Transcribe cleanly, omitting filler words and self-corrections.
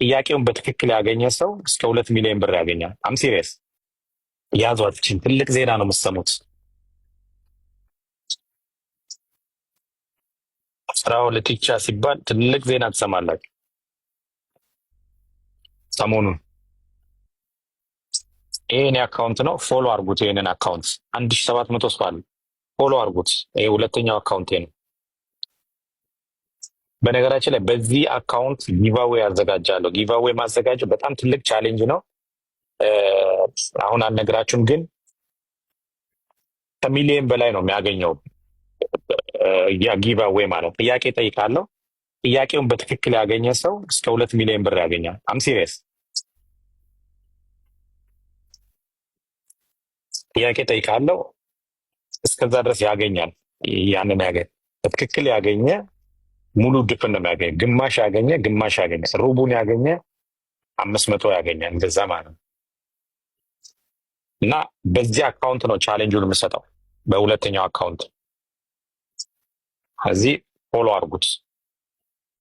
ጥያቄውን በትክክል ያገኘ ሰው እስከ 2 ሚሊዮን ብር ያገኛል። አም ሲሪየስ። ያዟችን ትልቅ ዜና ነው የምትሰሙት። ስራው ለቲቻ ሲባል ትልቅ ዜና ትሰማላችሁ ሰሞኑን። ይሄን አካውንት ነው፣ ፎሎ አድርጉት። ይሄንን አካውንት 1700 ሰው አለ፣ ፎሎ አድርጉት። ይሄ ሁለተኛው አካውንቴ ነው። በነገራችን ላይ በዚህ አካውንት ጊቫዌ ያዘጋጃለሁ። ጊቫዌ ማዘጋጀው በጣም ትልቅ ቻሌንጅ ነው። አሁን አልነግራችሁም፣ ግን ከሚሊዮን በላይ ነው የሚያገኘው ጊቫዌ ማለት። ጥያቄ ጠይቃለሁ። ጥያቄውን በትክክል ያገኘ ሰው እስከ 2 ሚሊዮን ብር ያገኛል። አም ሲሪየስ። ጥያቄ ጠይቃለሁ፣ እስከዛ ድረስ ያገኛል። ያንን ያገኝ በትክክል ያገኘ ሙሉ ድፍን ነው የሚያገኘ። ግማሽ ያገኘ ግማሽ ያገኘ፣ ሩቡን ያገኘ 500 ያገኛል። እንደዛ ማለት ነው። እና በዚህ አካውንት ነው ቻሌንጁን የምሰጠው፣ በሁለተኛው አካውንት። እዚህ ፎሎ አድርጉት።